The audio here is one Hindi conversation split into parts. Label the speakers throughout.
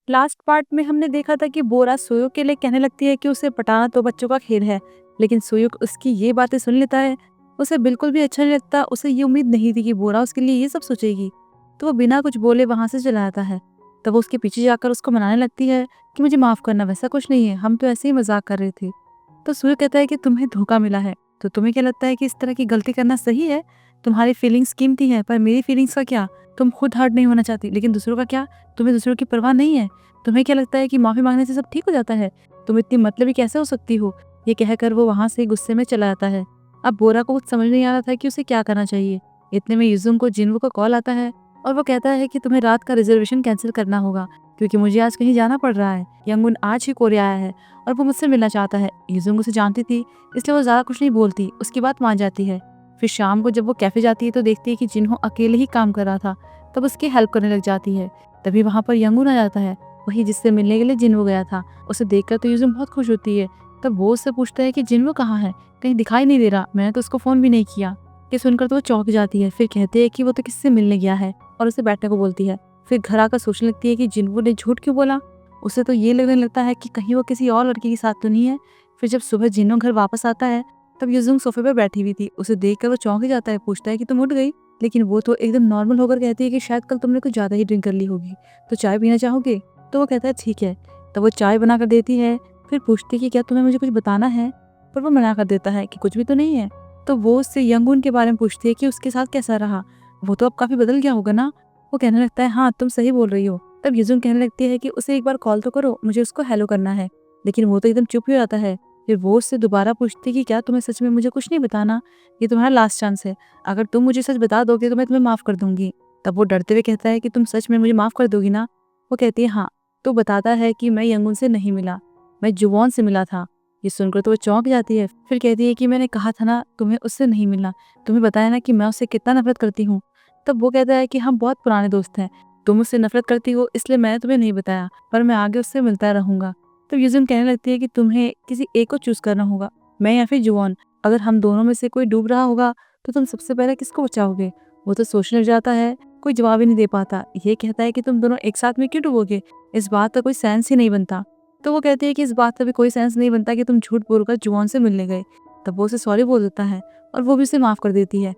Speaker 1: लास्ट पार्ट में हमने देखा था कि बोरा सोयो के लिए कहने लगती है कि उसे पटाना तो बच्चों का खेल है, लेकिन सोयुक उसकी ये बातें सुन लेता है। उसे बिल्कुल भी अच्छा नहीं लगता, उसे ये उम्मीद नहीं थी कि बोरा उसके लिए ये सब सोचेगी। तो वो बिना कुछ बोले वहां से चला आता है। तब वो उसके पीछे जाकर उसको मनाने लगती है कि मुझे माफ करना, वैसा कुछ नहीं है, हम तो ऐसे ही मजाक कर रहे थे। तो सूर्य कहता है कि तुम्हें धोखा मिला है। तो तुम्हें क्या लगता है कि इस तरह की गलती करना सही है? तुम्हारी फीलिंग्स कीमती हैं, पर मेरी फीलिंग्स का क्या? तुम खुद हर्ट नहीं होना चाहती, लेकिन दूसरों का क्या? तुम्हें दूसरों की परवाह नहीं है? तुम्हें क्या लगता है कि माफी मांगने से सब ठीक हो जाता है? तुम इतनी मतलबी कैसे हो सकती हो? ये कहकर वो वहां से गुस्से में चला जाता है। अब बोरा को कुछ समझ नहीं आ रहा था कि उसे क्या करना चाहिए। इतने में युजुंग को जिन्वो का कॉल आता है और वो कहता है कि तुम्हें रात का रिजर्वेशन कैंसिल करना होगा, क्योंकि मुझे आज कहीं जाना पड़ रहा है। यंगुन आज ही कोरिया आया है और वो मुझसे मिलना चाहता है। युजुंग उसे जानती थी, इसलिए वो ज्यादा कुछ नहीं बोलती, उसकी बात मान जाती है। फिर शाम को जब वो कैफे जाती है तो देखती है कि जिन्हो अकेले ही काम कर रहा था, तब उसकी हेल्प करने लग जाती है। तभी वहां पर यंगुन आ जाता है, वही जिससे मिलने के लिए जिन्हो गया था। उसे देखकर तो युजुंग बहुत खुश होती है। तब वो उससे पूछता है कि जिन्हो कहाँ है, कहीं दिखाई नहीं दे रहा, मैंने तो उसको फोन भी नहीं किया। ये सुनकर तो वो चौंक जाती है। फिर कहते हैं कि वो तो किससे मिलने गया है और उसे बैठने को बोलती है। फिर घर आकर सोचने लगती है कि जिन्हो ने झूठ क्यों बोला। उसे तो ये लगने लगता है कि कहीं वो किसी और लड़के के साथ तो नहीं है। फिर जब सुबह जिन्हो घर वापस आता है तब युजुंग सोफे पर बैठी हुई थी। उसे देखकर वो चौंक ही जाता है, पूछता है कि तुम उठ गई? लेकिन वो तो एकदम नॉर्मल होकर कहती है कि शायद कल तुमने कुछ ज्यादा ही ड्रिंक कर ली होगी, तो चाय पीना चाहोगे? तो वो कहता है ठीक है। तो वो चाय बना कर देती है। फिर पूछती है कि क्या तुम्हें मुझे कुछ बताना है, पर वो मना कर देता है कि कुछ भी तो नहीं है। तो वो उससे यंगुन के बारे में पूछती है कि उसके साथ कैसा रहा, वो तो अब काफी बदल गया होगा ना। वो कहने लगता है हाँ तुम सही बोल रही हो। तब युजुंग कहने लगती है कि उसे एक बार कॉल तो करो, मुझे उसको हेलो करना है। लेकिन वो तो एकदम चुप हो जाता है। फिर वो उससे दोबारा पूछती है कि क्या तुम्हें सच में मुझे कुछ नहीं बताना, ये तुम्हारा लास्ट चांस है, अगर तुम मुझे सच बता दोगे तो मैं तुम्हें माफ कर दूंगी। तब वो डरते हुए कहता है कि तुम सच में मुझे माफ कर दोगी ना? वो कहती है हाँ। तो बताता है कि मैं यंगुन से नहीं मिला, मैं जुवॉन से मिला था। ये सुनकर तो वो चौंक जाती है। फिर कहती है कि मैंने कहा था ना तुम्हें उससे नहीं मिलना, तुम्हें बताया ना कि मैं उससे कितना नफरत करती हूँ। तब वो कहता है कि हम बहुत पुराने दोस्त हैं, तुम उससे नफरत करती हो इसलिए मैंने तुम्हें नहीं बताया, पर मैं आगे उससे मिलता रहूंगा। तो युजुन कहने लगती है कि तुम्हें किसी एक को चूज करना होगा, मैं या फिर जुवॉन। अगर हम दोनों में से कोई डूब रहा होगा तो तुम सबसे पहले किसको बचाओगे? वो तो सोचने लग जाता है, कोई जवाब ही नहीं दे पाता। ये कहता है कि तुम दोनों एक साथ में क्यों डूबोगे, इस बात का कोई सेंस ही नहीं बनता। तो वो कहती है कि इस बात का भी कोई सेंस नहीं बनता कि तुम झूठ बोलकर जुवॉन से मिलने गए। तब वो उसे सॉरी बोल देता है और वो भी उसे माफ कर देती है।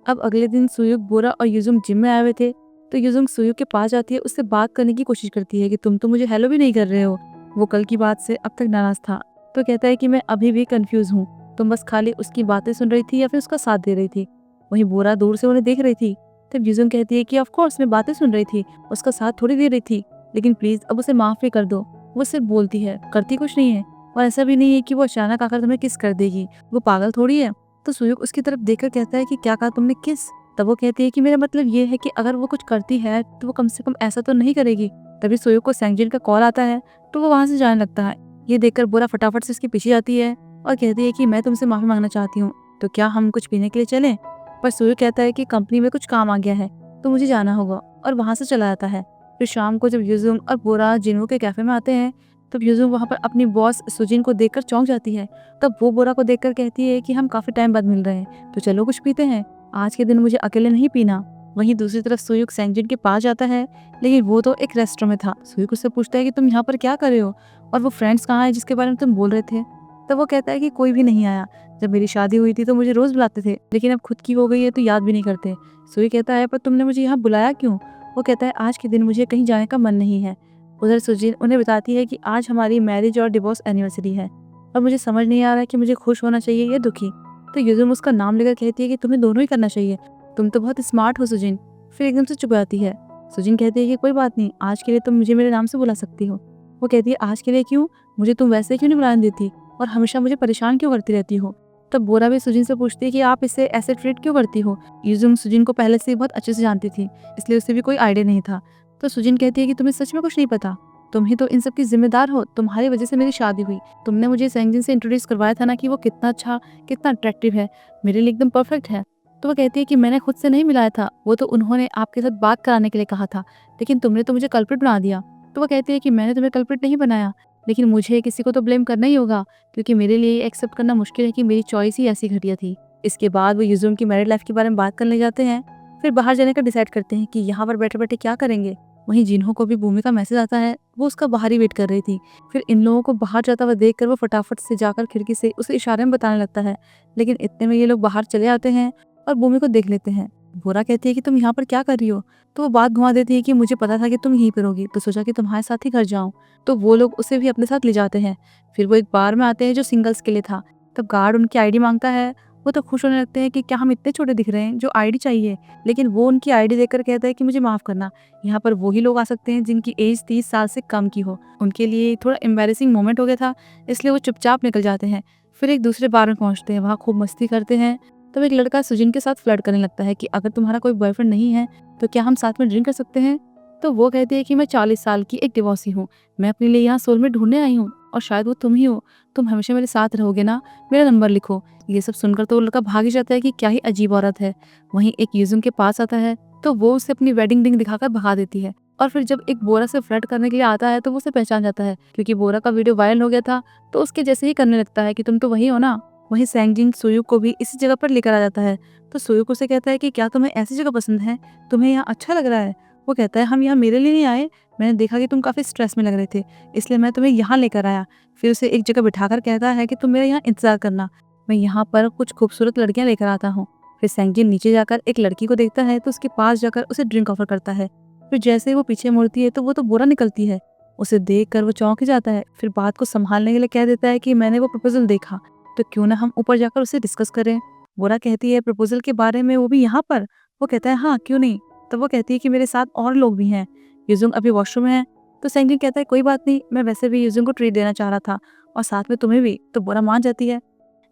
Speaker 1: अब अगले दिन सुयुक, बोरा और युजुंग जिम में आए हुए थे। तो युजुंग सुयुक के पास जाती है, उससे बात करने की कोशिश करती है कि तुम तो मुझे हेलो भी नहीं कर रहे हो। वो कल की बात से अब तक नाराज था। तो कहता है कि मैं अभी भी कंफ्यूज हूँ, तुम बस खाली उसकी बातें सुन रही थी या फिर उसका साथ दे रही थी? वहीं बोरा दूर से उन्हें देख रही थी। तब युजुंग कहती है कि ऑफ कोर्स मैं बातें सुन रही थी, उसका साथ थोड़ी दे रही थी, लेकिन प्लीज अब उसे माफ भी कर दो। वो सिर्फ बोलती है, करती कुछ नहीं है। और ऐसा भी नहीं है कि वो अचानक आकर तुम्हें किस कर देगी, वो पागल थोड़ी है। तो सुयुक उसकी तरफ देखकर कहता है कि क्या कहा तुमने, किस? तब वो कहती है कि मेरा मतलब ये है कि अगर वो कुछ करती है तो वो कम से कम ऐसा तो नहीं करेगी। तभी सुयुक को सैंगजिन का कॉल आता है तो वो वहां से जाने लगता है। ये देखकर बोरा फटाफट से उसके पीछे जाती है और कहती है कि मैं तुमसे माफी मांगना चाहती हूँ, तो क्या हम कुछ पीने के लिए चलें? पर सुयुक कहता है कि कंपनी में कुछ काम आ गया है तो मुझे जाना होगा, और वहां से चला जाता है। फिर शाम को जब युजुंग और बोरा जिन्हो के कैफे में आते हैं तब युजुंग वहां पर अपनी बॉस सुजिन को देखकर चौंक जाती है। तब वो बोरा को देखकर कहती है कि हम काफी टाइम बाद मिल रहे हैं, तो चलो कुछ पीते हैं, आज के दिन मुझे अकेले नहीं पीना। वहीं दूसरी तरफ सुयुक सैंगजिन के पास जाता है, लेकिन वो तो एक रेस्टोरेंट में था। सुयुक उससे पूछता है कि तुम यहाँ पर क्या कर रहे हो, और वो फ्रेंड्स कहाँ है जिसके बारे में तुम बोल रहे थे? तब वो कहता है कि कोई भी नहीं आया, जब मेरी शादी हुई थी तो मुझे रोज बुलाते थे, लेकिन अब खुद की हो गई है तो याद भी नहीं करते। सुयुक कहता है पर तुमने मुझे यहाँ बुलाया क्यों? वो कहता है आज के दिन मुझे कहीं जाने का मन नहीं है। उधर सुजिन उन्हें बताती है कि आज हमारी मैरिज और डिवोर्स एनिवर्सरी है और मुझे समझ नहीं आ रहा कि मुझे खुश होना चाहिए या दुखी। तो युजुम उसका नाम लेकर कहती है कि तुम्हें दोनों ही करना चाहिए, तुम तो बहुत स्मार्ट हो सुजिन। फिर एकदम से चुप जाती है। सुजिन कहती है कि कोई बात नहीं, आज के लिए तुम मुझे मेरे नाम से बुला सकती हो। वो कहती है आज के लिए क्यों, मुझे तुम वैसे क्यों नहीं बुलाने देती और हमेशा मुझे परेशान क्यों करती रहती हो? तब बोरा भी सुजिन से पूछती है कि आप इसे ऐसे ट्रीट क्यों करती हो। युजुम सुजिन को पहले से बहुत अच्छे से जानती थी, इसलिए उसे भी कोई आइडिया नहीं था। तो सुजिन कहती है कि तुम्हें सच में कुछ नहीं पता, तुम ही तो इन सब की जिम्मेदार हो, तुम्हारी वजह से मेरी शादी हुई। तुमने मुझे सैंगजिन से इंट्रोड्यूस करवाया था ना कि वो कितना अच्छा, कितना अट्रैक्टिव है, मेरे लिए एकदम परफेक्ट है। तो वो कहती है कि मैंने खुद से नहीं मिलाया था, वो तो उन्होंने आपके साथ बात कराने के लिए कहा था, लेकिन तुमने तो मुझे कल्प्रिट बना दिया। तो वो कहती है कि मैंने तुम्हें कल्प्रिट नहीं बनाया, लेकिन मुझे किसी को तो ब्लेम करना ही होगा, क्योंकि मेरे लिए ये एक्सेप्ट करना मुश्किल है कि मेरी चॉइस ही ऐसी घटिया थी। इसके बाद वो युजुम की मैरिड लाइफ के बारे में बात करने जाते हैं। फिर बाहर जाने का डिसाइड करते हैं कि यहाँ पर बैठे बैठे क्या करेंगे। वहीं जिन्हों को भी भूमि का मैसेज आता है, वो उसका बाहर ही वेट कर रही थी। फिर इन लोगों को बाहर जाता हुआ देखकर वो फटाफट से जाकर खिड़की से उसे इशारे में बताने लगता है, लेकिन इतने में ये लोग बाहर चले आते हैं और भूमि को देख लेते हैं। बोरा कहती है कि तुम यहाँ पर क्या कर रही हो? तो वो बात घुमा देती है कि मुझे पता था कि तुम यहीं पर होगी, तो सोचा कि तुम्हारे साथ ही घर जाऊं। तो वो लोग उसे भी अपने साथ ले जाते हैं। फिर वो एक बार में आते हैं जो सिंगल्स के लिए था। तब गार्ड उनकी आईडी मांगता है। वो तो खुश होने लगते हैं कि क्या हम इतने छोटे दिख रहे हैं जो आईडी चाहिए, लेकिन वो उनकी आईडी देखकर कहता है कि मुझे माफ करना, यहाँ पर वही लोग आ सकते हैं जिनकी एज 30 साल से कम की हो। उनके लिए थोड़ा एम्बेरसिंग मोमेंट हो गया था, इसलिए वो चुपचाप निकल जाते हैं। फिर एक दूसरे बार में पहुंचते हैं, वहाँ खूब मस्ती करते हैं। तब एक लड़का सुजिन के साथ फ्लर्ट करने लगता है कि अगर तुम्हारा कोई बॉयफ्रेंड नहीं है तो क्या हम साथ में ड्रिंक कर सकते हैं। तो वो कहती है कि मैं 40 साल की एक डिवोर्सी हूँ, मैं अपने लिए यहाँ सोलमेट ढूंढने आई हूँ और शायद वो तुम ही हो, तुम हमेशा मेरे साथ रहोगे ना, मेरा नंबर लिखो। ये सब सुनकर तो वो लड़का भाग ही जाता है कि क्या ही अजीब औरत है। वहीं एक यूजुंग के पास आता है तो वो उसे अपनी वेडिंग रिंग दिखाकर भगा देती है। और फिर जब एक बोरा से फ्लर्ट करने के लिए आता है तो वो उसे पहचान जाता है, क्योंकि बोरा का वीडियो वायरल हो गया था। तो उसके जैसे ही करने लगता है कि तुम तो वही हो ना। वहीं सैंगजिन सुयुक को भी इसी जगह पर लेकर आ जाता है। तो सुयुक उसे कहता है कि क्या तुम्हें ऐसी जगह पसंद है, तुम्हें यहाँ अच्छा लग रहा है। वो कहता है हम यहाँ मेरे लिए नहीं आए, मैंने देखा कि तुम काफी स्ट्रेस में लग रहे थे, इसलिए मैं तुम्हें यहाँ लेकर आया। फिर उसे एक जगह बिठाकर कहता है कि तुम मेरा यहाँ इंतजार करना, मैं यहाँ पर कुछ खूबसूरत लड़कियां लेकर आता हूँ। फिर सैंगजिन नीचे जाकर एक लड़की को देखता है तो उसके पास जाकर उसे ड्रिंक ऑफर करता है। फिर जैसे ही वो पीछे मुड़ती है तो वो तो बुरा निकलती है। उसे देख कर वो चौंक ही जाता है। फिर बात को संभालने के लिए कह देता है कि मैंने वो प्रपोजल देखा, तो क्यों ना हम ऊपर जाकर उसे डिस्कस करें। बोरा कहती है प्रपोजल के बारे में, वो भी यहाँ पर। वो कहता है हाँ क्यों नहीं। तब वो कहती है कि मेरे साथ और लोग भी हैं, यूजुंग अभी वॉशरूम में है। तो सैंगजिन कहता है कोई बात नहीं, मैं वैसे भी यूजुंग को ट्रीट देना चाह रहा था और साथ में तुम्हें भी। तो बोरा मान जाती है।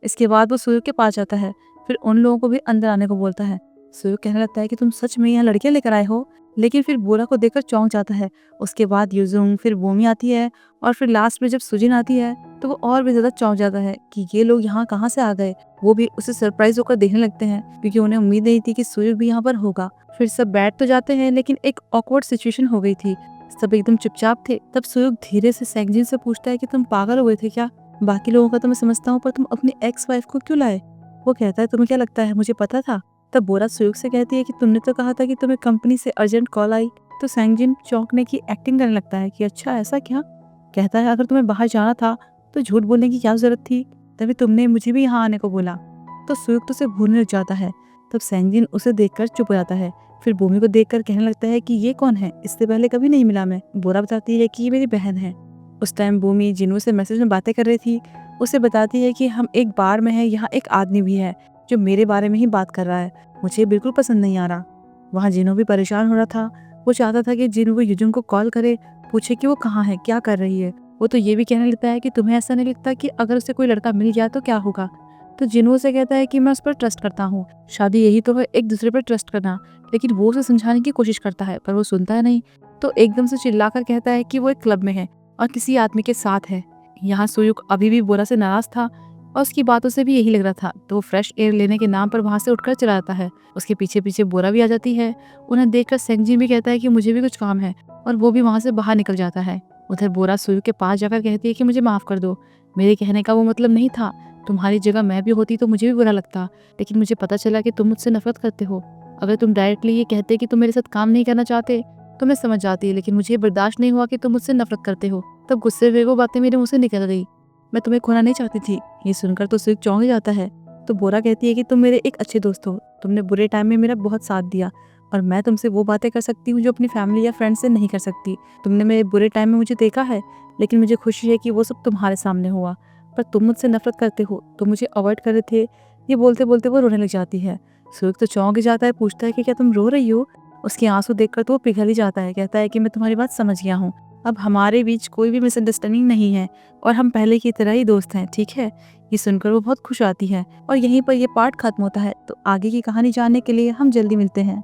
Speaker 1: इसके बाद वो सुयुग के पास जाता है, फिर उन लोगों को भी अंदर आने को बोलता है। सुयुग कहने लगता है कि तुम सच में यहाँ लड़कियां लेकर आए हो, लेकिन फिर बोरा को देखकर चौंक जाता है। उसके बाद यूजुंग, फिर बोमी आती है और फिर लास्ट में जब सुजिन आती है तो वो और भी ज्यादा चौंक जाता है कि ये लोग यहाँ कहाँ से आ गए। वो भी उसे सरप्राइज होकर देखने लगते हैं, क्योंकि उन्हें उम्मीद नहीं थी कि सुयुग भी यहाँ पर होगा। फिर सब बैठ तो जाते हैं, लेकिन एक ऑकवर्ड सिचुएशन हो गई थी, सब एकदम चुपचाप थे। तब सुयुग धीरे से सैंगजिन से पूछता है कि तुम पागल हो गए थे क्या? बाकी लोगों का तो मैं समझता हूँ, पर तुम अपनी एक्स वाइफ को क्यों लाए? वो कहता है तुम्हें क्या लगता है मुझे पता था? तब बोरा सुयुग से कहती है कि तुमने तो कहा था कि तुम्हें कंपनी से अर्जेंट कॉल आई। तो सैंगजिन चौंकने की एक्टिंग करने लगता है कि अच्छा ऐसा क्या। कहता है अगर तुम्हें बाहर जाना था तो झूठ बोलने की क्या जरूरत थी, तभी तुमने मुझे भी यहाँ आने को बोला। तो सुयुग तो उसे भूलने लग जाता है। तब सैंगजिन उसे देखकर चुप हो जाता है। फिर भूमि को देखकर कहने लगता है कि ये कौन है, इससे पहले कभी नहीं मिला मैं। बोरा बताती है कि ये मेरी बहन है। उस टाइम भूमि जिन्हों से मैसेज में बातें कर रही थी उसे बताती है कि हम एक बार में है, यहाँ एक आदमी भी है जो मेरे बारे में ही बात कर रहा है, मुझे बिल्कुल पसंद नहीं आ रहा। वहाँ जिन्हों भी परेशान हो रहा था, वो चाहता था कि जिन्हों वो यूजुंग को कॉल करे, पूछे कि वो कहाँ है, क्या कर रही है। वो तो ये भी कहने लगता है कि तुम्हें ऐसा नहीं लगता कि अगर उसे कोई लड़का मिल गया तो क्या होगा। तो जिन्हों से कहता है कि मैं उस पर ट्रस्ट करता हूँ, शादी यही तो है, एक दूसरे पर ट्रस्ट करना। लेकिन वो उसे समझाने की कोशिश करता है पर वो सुनता है नहीं। तो एकदम से चिल्लाकर कहता है कि वो एक क्लब में है और किसी आदमी के साथ है। यहाँ सुयुग अभी भी बोरा से नाराज था और उसकी बातों से भी यही लग रहा था, तो वो फ्रेश एयर लेने के नाम पर वहां से उठकर चला जाता है। उसके पीछे पीछे बोरा भी आ जाती है। उन्हें देखकर सैंगजिन भी कहता है कि मुझे भी कुछ काम है और वो भी वहां से बाहर निकल जाता है। उधर बोरा सुयुग के पास जाकर कहती है कि मुझे माफ कर दो, मेरे कहने का वो मतलब नहीं था, तुम्हारी जगह मैं भी होती तो मुझे भी बुरा लगता, लेकिन मुझे पता चला कि तुम मुझसे नफरत करते हो। अगर तुम डायरेक्टली ये कहते कि तुम मेरे साथ काम नहीं करना चाहते तो मैं समझ जाती, लेकिन मुझे बर्दाश्त नहीं हुआ कि तुम मुझसे नफरत करते हो। तब गुस्से में वो बातें मेरे मुंह से निकल गई, मैं तुम्हें खोना नहीं चाहती थी। ये सुनकर तो सुयुग चौंक जाता है। तो बोरा कहती है कि तुम मेरे एक अच्छे दोस्त हो, तुमने बुरे टाइम में मेरा बहुत साथ दिया और मैं तुमसे वो बातें कर सकती हूँ जो अपनी फैमिली या फ्रेंड से नहीं कर सकती। तुमने मेरे बुरे टाइम में मुझे देखा है, लेकिन मुझे खुशी है कि वो सब तुम्हारे सामने हुआ। पर तुम मुझसे नफरत करते हो, तुम मुझे अवॉइड कर रहे थे। ये बोलते बोलते वो रोने लग जाती है। सुयुग तो चौंक ही जाता है, पूछता है कि क्या तुम रो रही हो? उसके आंसू देखकर तो वो पिघल ही जाता है। कहता है कि मैं तुम्हारी बात समझ गया हूँ, अब हमारे बीच कोई भी मिसअंडरस्टैंडिंग नहीं है और हम पहले की तरह ही दोस्त हैं, ठीक है। ये सुनकर वो बहुत खुश आती है और यहीं पर ये पार्ट खत्म होता है। तो आगे की कहानी जानने के लिए हम जल्दी मिलते हैं।